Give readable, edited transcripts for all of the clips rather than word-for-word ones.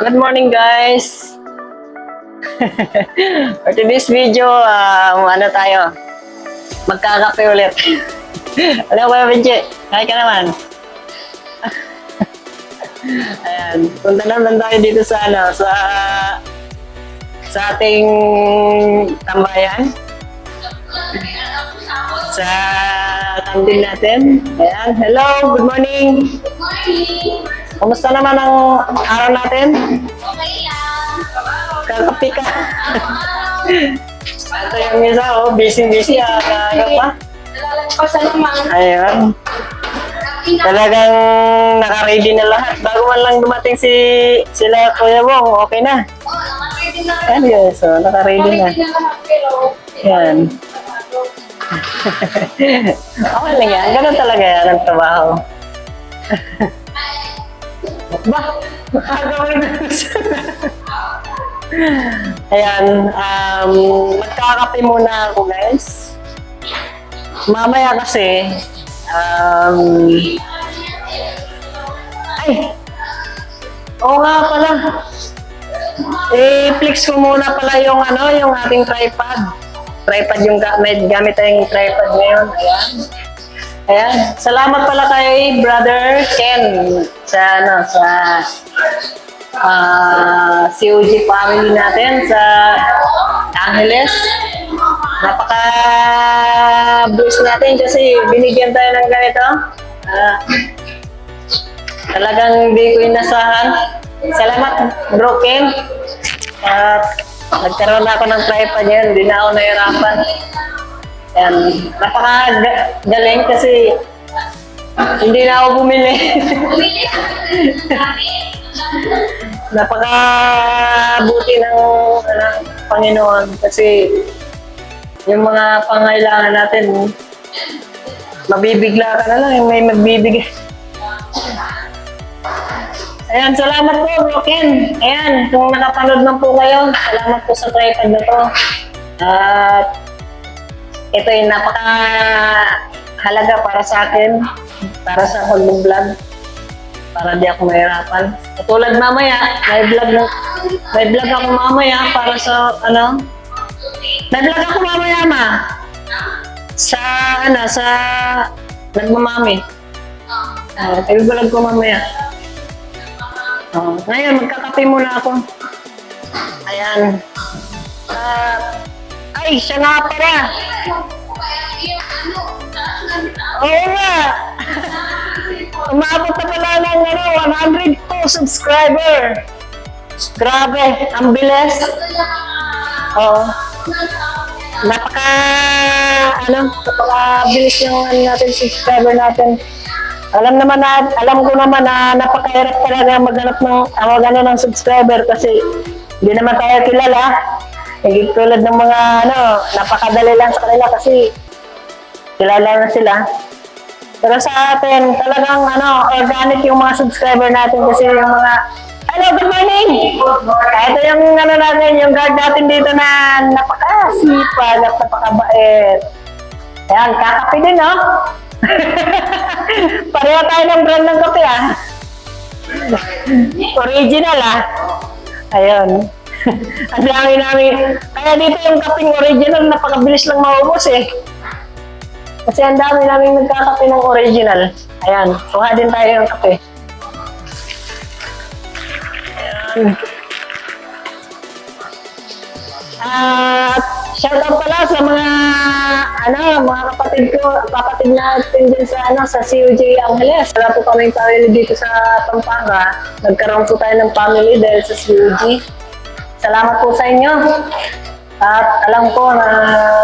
Good morning, guys. For today's video, ano tayo? Magkakape ulit. Ano ba, Benji? Kaya ka naman. Ayan, punta naman tayo dito sa sa ating tambayan. Sa kantin natin. Ayan, hello, good morning. Good morning! Kumusta naman ang araw natin? Okay lang. Kakape ka. Ito yung isa, busy-busy. Ano pa? Nalalagpasan naman. Ayan. Talagang naka-ready na lahat. Bago man lang dumating sila Kuya Bong, okay na. Oo, naka-ready na. Ayan, yes. So, naka-ready na. Naka-ready na lahat, pero... Ayan. Okay lang yan. Ganun talaga yan ang trabaho. Ba? Gawin na Ayan. Magkakape muna ako, guys. Mamaya kasi, ay! Oo nga pala. I-flex ko muna pala yung yung ating tripod. Tripod yung gamit tayong tripod ngayon. Ayan. Ayan. Salamat pala kay Brother Ken sa COG family natin sa Angeles. Napaka-bless natin kasi binigyan tayo ng ganito. Talagang hindi ko inasahan. Salamat, Bro Ken. Nagkaroon na ako ng tripod yan. Hindi na ako nahirapan. Yan. Napaka-galing kasi hindi na ako bumili. Napaka-buti ng Panginoon kasi yung mga pangailangan natin, mabibigla ka na lang, may magbibigay. Ayan, salamat po, Bro Ken. Ayan, kung nakapanood man po kayo, salamat po sa tripod na to. At ito yung napaka-halaga para sa akin, para sa pag-vlog, para di ako mahirapan. Katulad mamaya, may vlog ako mamaya para sa may vlog ako mamaya, ma. Sa nagmamami. May vlog ko mamaya. Ngayon, magkakape muna ako. Ayan. Ay, siya nga pala. Oo nga. Umabot na pala ng 102 subscriber. Grabe, ang bilis. Oo. Napaka-bilis yung natin, subscriber natin. Alam ko naman na napakahirap talaga maghanap ng subscriber kasi hindi naman tayo kilala. Hindi tulad ng mga napakadali lang sa kanila kasi kilala na sila. Pero sa atin, talagang organic yung mga subscriber natin kasi yung mga hello, good morning! Ito yung natin, yung guard natin dito na napakasipag at napakabait. Ayan, kakape din, no? Pareho tayo ng brand ng kape, Original, Ayun. Ang dami namin. Kaya dito yung kapeng original, napakabilis lang maubos, Kasi ang dami namin nagkakape ng original. Ayan, kuha din tayo ng kape. Ayan. Shout out pala sa mga kapatid natin din sa COG Angeles. Wala po kaming family dito sa Pampanga. Nagkaroon po tayo ng family dahil sa COG. Salamat po sa inyo. At alam ko na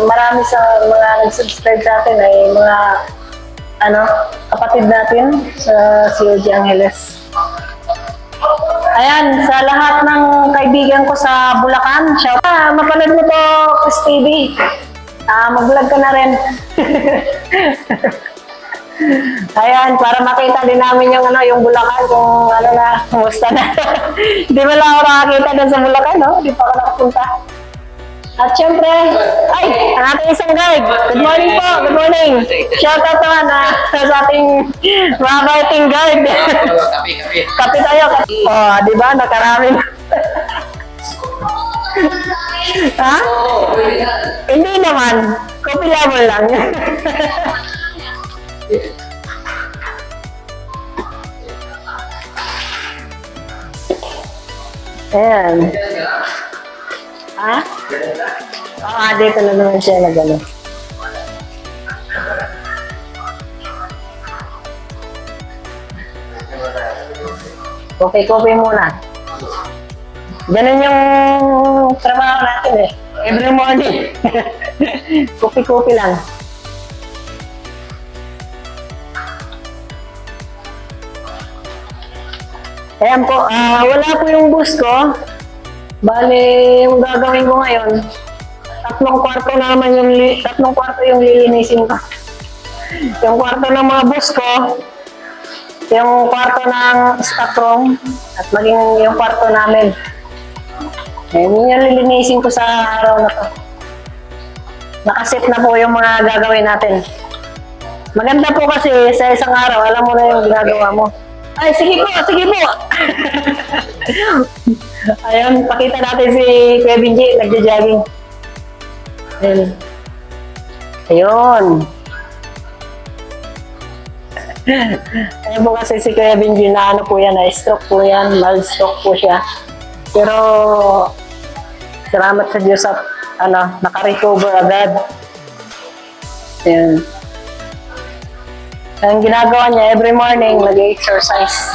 marami sa mga nag-subscribe sa atin ay mga kapatid natin sa COG Angeles. Ayan, sa lahat ng kaibigan ko sa Bulacan, mapanood mo to, Chris TV. Mag-vlog ka na rin. Ayan, para makita din namin yung Bulacan, kung kumusta na. Hindi mo lang ako nakakita doon sa Bulacan, Hindi pa ako nakapunta. At syempre, ay, ang ating isang guard. Good morning po, good morning. Shout out naman sa ating mga fighting guard. Kape. Kape tayo. Oh, di ba? Nakarami na. Ha? Hindi naman. Coffee lover lang. Ayan. Ha? Dito na naman siya nag-ano. Coffee muna. Ganun yung trabaho natin eh. Every morning. Coffee lang. Ayan po, wala po yung bus ko. Bale, yung gagawin ko ngayon, tatlong kwarto yung lilinisin ko. Yung kwarto ng mga bus ko, yung kwarto ng stock room, at maging yung kwarto namin. Ayan, yun yung lilinisin ko sa araw na to. Nakasit na po yung mga gagawin natin. Maganda po kasi sa isang araw, alam mo na yung ginagawa mo. Ay, sige po, sige po. Ayun, pakita natin si Kuya Benji, nagja-jogging. Ayun. Ayun. Ayun po kasi si Kuya Benji na ano po yan, na-stroke po yan, mild-stroke po siya. Pero, salamat sa Diyos at naka-recover agad. Ayun. Ang ginagawa niya, every morning, nag-exercise.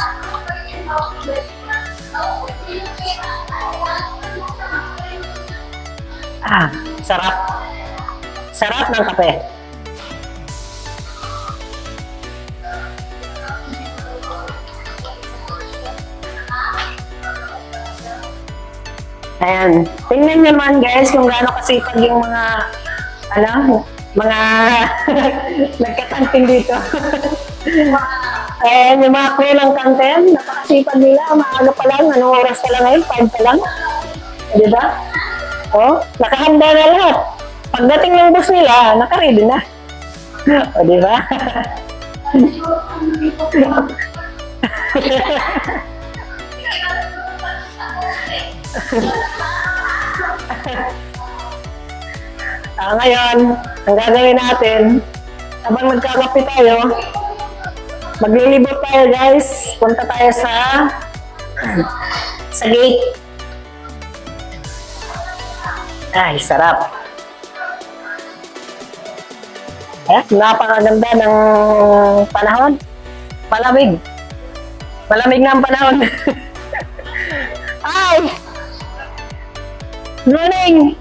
Sarap. Sarap ng kape. Ayan. Tingnan nyo naman guys kung gaano kasipag yung mga nagkakantin dito. Ayan, yung mga crew ng kantin, napakasipag nila. Maaga pa lang, anong oras pa lang ngayon? 5 pa lang. Di ba? Oh, nakahanda na lahat. Pagdating ng bus nila, nakaready na. O, di ba? Ngayon, ang gagawin natin, habang magkakape tayo, maglilibot tayo guys. Punta tayo sa gate. Ay, sarap. Napakaganda ng panahon. Malamig. Malamig na ang panahon. Ay! Good morning!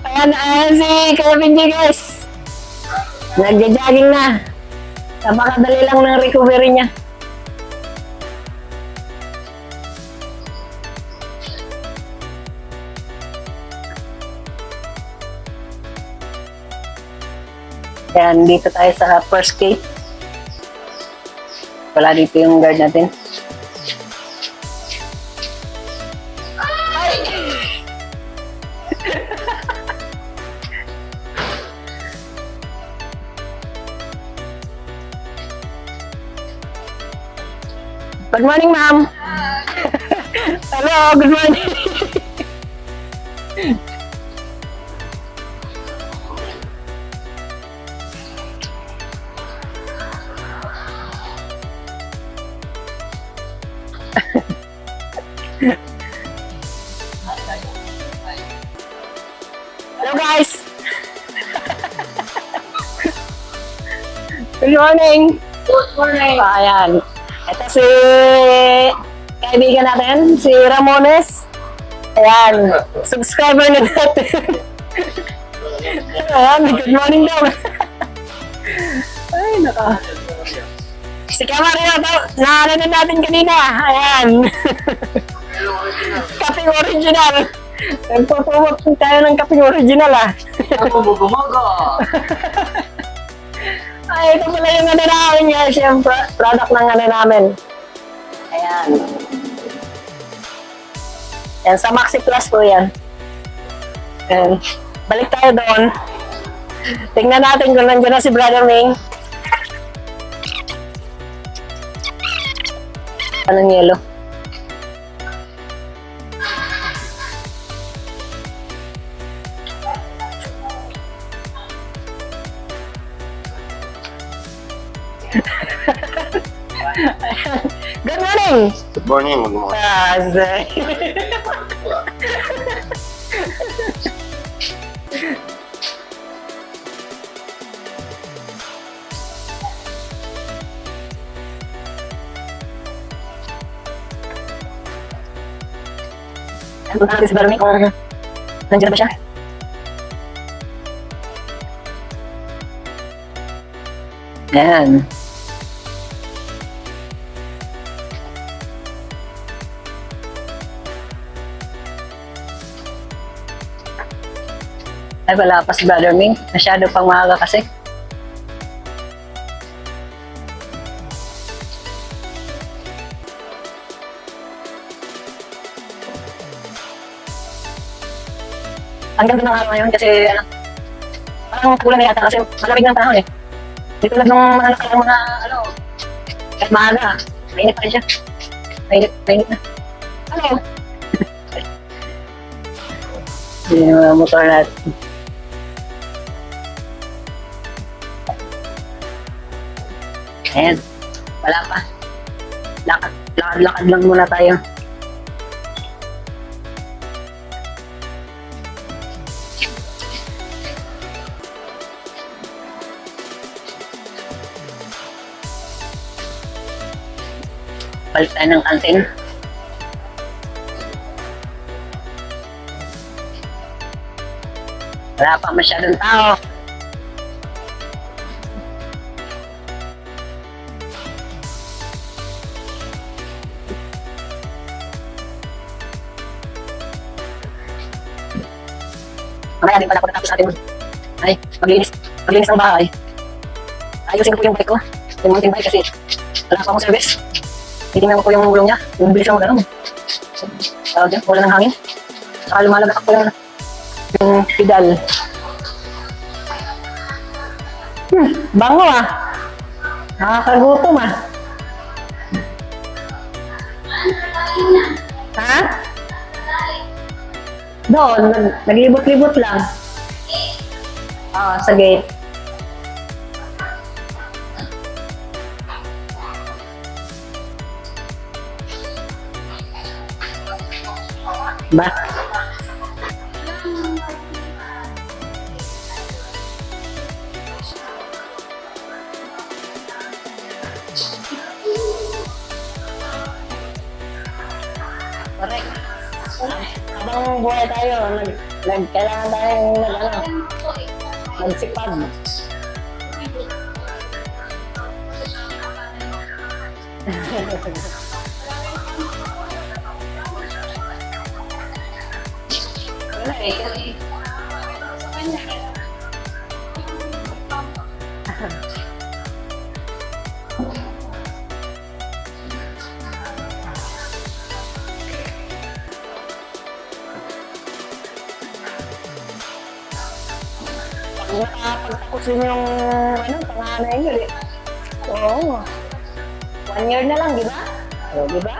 Ayan si Kuya Benji guys. Nagja-jogging na. Napakadali lang ng recovery niya. Ayan, dito tayo sa first gate. Wala dito yung guard natin. Good morning, ma'am. Hello, good morning. Hello, guys. Good morning. Good morning. Ayan. Ito si kaibigan natin, si Ramones. Ayan, subscriber na natin. Ayan, good morning daw. Ay, naka. Si Kamari na natin kanina. Ayan. Kaping original. Nagpapumot tayo ng kaping original Ako bumaga. Ay, ito pala yung namin niya. Siyempre, product ng namin. Ayan. Yan, sa Maxi Plus po yan. Yan. Balik tayo doon. Tingnan natin kung nandiyan na si Brother Ming. Anong yelo? Good morning! Good morning, good morning. Ano natin si Brother Ming kung nandiyan na ba siya? Ayan. Ay, wala pa si Brother Ming. Masyado pang maaga kasi. Ang ganda ng araw ngayon kasi parang kulang na yata kasi malamig ng panahon eh. Di tulad nung mga nakarang mga kahit maaga, mainit pa rin siya. Mainit na. Ano? Hindi yung mga motor natin. Ayan, wala pa. Lakad lang muna tayo. Balik tayo ng kantin. Wala pa masyadong tao. Mamaya din pala ako natapos natin maglinis ng bahay. Ayusin ko po yung bike ko. Yung mountain bike kasi wala pa akong service. Titingnan ko po yung gulong niya. Yung bilis lang mag-ano. Tawag dyan, wala ng hangin. Saka lumalagak po yung pedal. Bango ah. Nakakagutom ah. Ha? Doon, naglibot-libot lang. Oo, sa gate. Ba? Correct. Habang buhay tayo, kailangan tayong magsipag. Wala eh. Nakapagtapos din yung panganay nyo eh. Oo. 1 year na lang, di ba? Oo, di ba?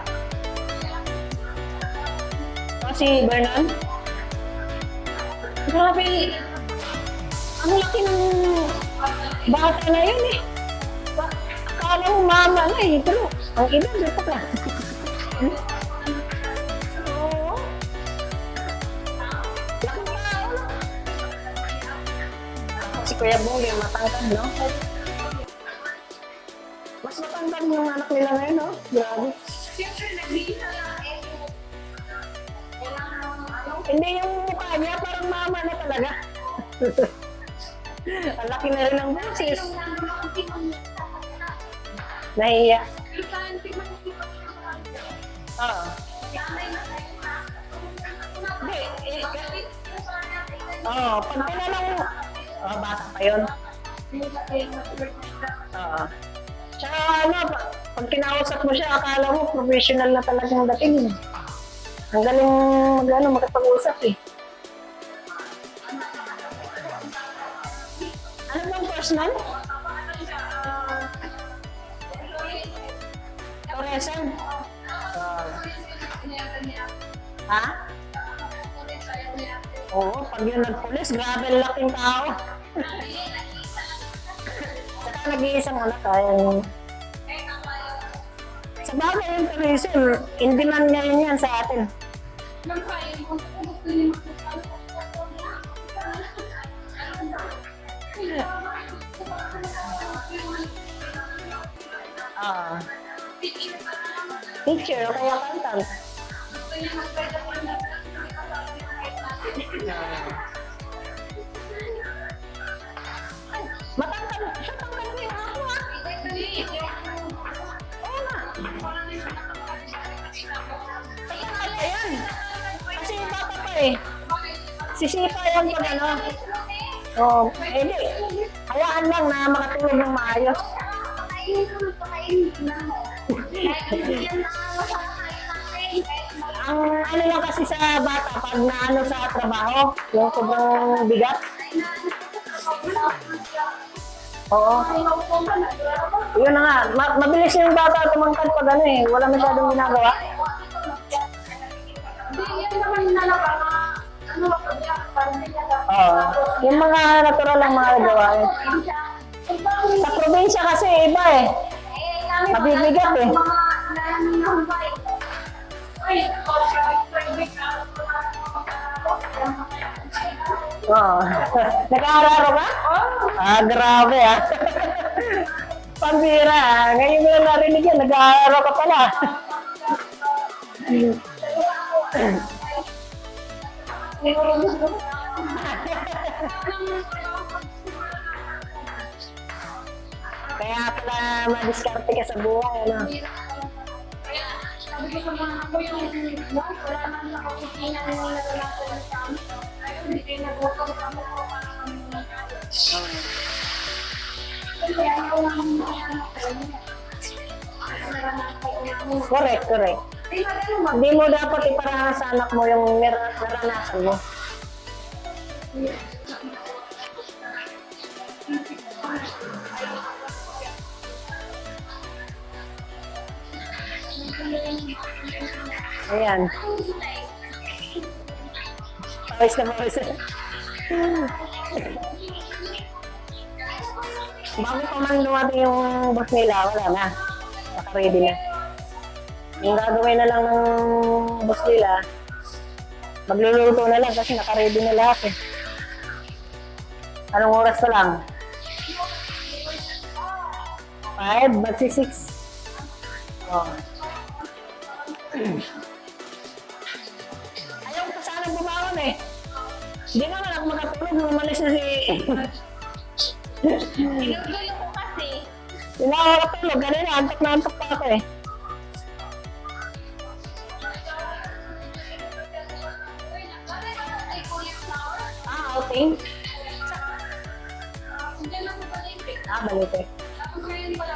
Si Vernon? Grabe. Ang laki ng bata na yun eh. Akala mo mama na eh. Pero ang ina, di pa ka. Oo. Laki pa. Si Kuya Bong, matangkad, no? Mas matangkad yung anak nila ngayon, no? Grabe. Siyempre, nagbihis na lang eh. Hindi yung mukha niya, parang mama na talaga. Ang laki na rin ng boses. Nahiya. Oo. Hindi, pag tinanong, bata pa yun. Oo. Tsaka, 'pag kinausap mo siya, akala mo professional na talagang dating. Ang galing makapag-usap eh. Ano bang personal? Toresan? Ha? Oo, pag yun nagpulis, grabe ang laking tao. Saka nag-iisang anak, kaya sa bagay yung tourism, hindi man ngayon yan sa atin. Ah, teacher o kaya accountant. Matangkad niyo ako ah. Oo nga. Matangkad pa yan. Kasi bata pa eh. Sisipa yan pag ano. Oh, hindi. Hayaan lang na makatulog ng maayos. Ang ano lang kasi sa bata, pag naano sa trabaho, yung sobrang bigat. Oo. Yun na nga, mabilis yung bata tumangkad pag ano eh, wala masyadong ginagawa. Oo. Yung mga natural lang mga gawain. Sa probinsya kasi iba eh. Mabibigat eh. Oo. Nag-aaral ka? Ah, grabe ah. Pambira ah. Ngayon mo lang narinig yan, nag-aaral ka pala. Kaya pala madiskarte ka sa buhay, ano? Sabi ko sa mga ako yung wala naman sa kapitina ng naranasan sa amin. Ayun, hindi kayo nag-work kami ko para kami kaya ako lang Correct, correct. Hindi mo dapat iparahas sa anak mo yung naranasan mo. Ayan. Pawis na pawis. Bago pa man dumating yung boss nila, wala na. Naka-ready na. Yung gagawin na lang ng boss nila, magluluto na lang kasi naka-ready na lahat eh. Anong oras pa lang? 5, magsi 6. Oh. Ayaw ko sana bumangon eh. Hindi naman ako makatulog, umalis na si... Ginugulo ko kasi. Hindi na ako makatulog, kanina antok na antok pa ako eh. Ah, outing? Diyan ako balik. Ah, balik eh. Tapos ngayon pala,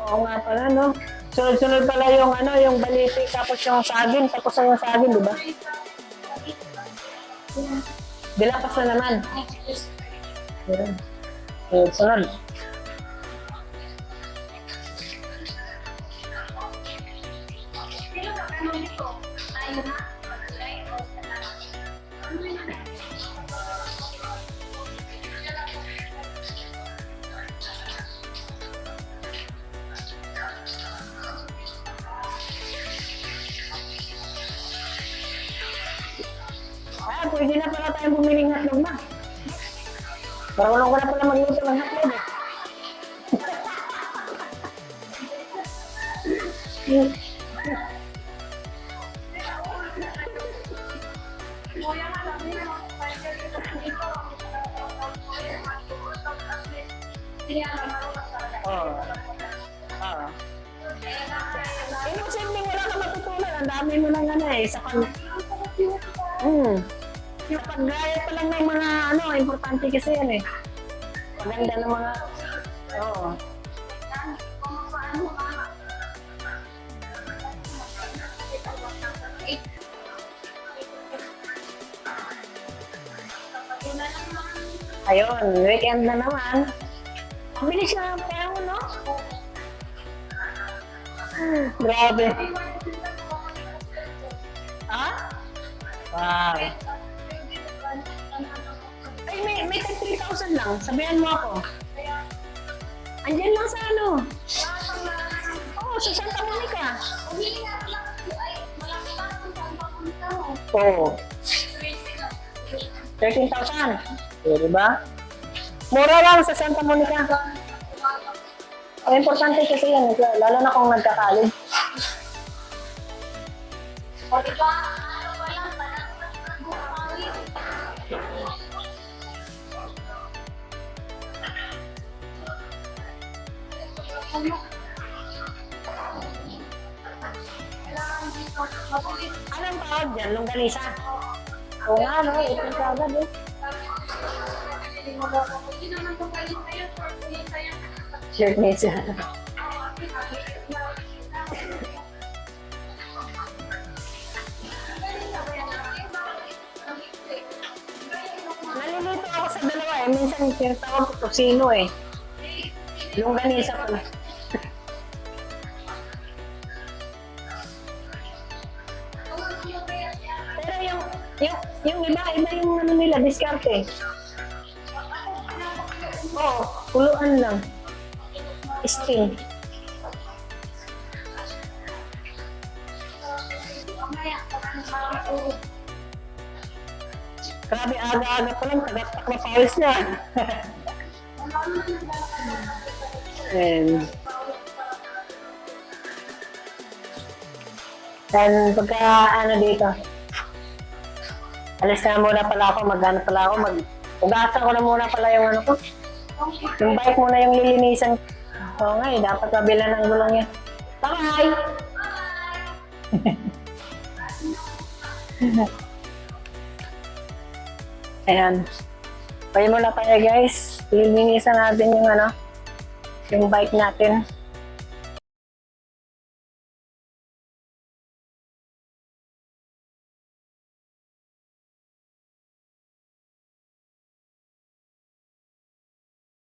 Oo nga pala, no? Sunod-sunod pala yung ano, yung baliti, tapos yung saging, tapos yung saging, di ba? Dilapas na naman. Yun. Sunod. Ah, pwede na pala tayong bumiling hatlog na. Marunong ko na pala magluto ng hatlog eh. Oo. Oo. Imposibleng wala ka matutunan. Ang dami mo lang ano eh. Sa Yung paggayat pa lang ng mga ano, importante kasi yan eh. Maganda ng mga... Oo. Kung paano ka. Ayun, weekend na naman. Ang bilis na ang pera mo, no? Grabe. Ha? Wow. Ay, may tag 3,000 lang. Sabihan mo ako. Andyan lang sa ano. Oo, sa Santa Monica. Oo. 13,000. O, diba? Mura lang sa Santa Monica. Ang importante kasi yan, lalo na kung nagka-college. O, diba? Ano ba lang, parang Anong tawag dyan? Longganisa? Oo nga, no? Ito ka agad, eh. Shirt mesa. Nalilito ako sa dalawa eh. Minsan tinatawag ko tosino eh. Longganisa pala. Pero yung iba yung ano nila, diskarte. Oo, kuluan lang. Steam. Grabe, aga-aga pa lang, tagatak na pawis niya. And pagka ano dito, alis na muna pala ako, mag-ano pala ako, ugasan ko na muna pala yung ano ko. Yung bike muna yung lilinisan. Oo nga eh, dapat mabila ng gulong yan. Bye-bye! Ayan. Pwede muna tayo guys. Lilinisan natin yung ano, yung bike natin.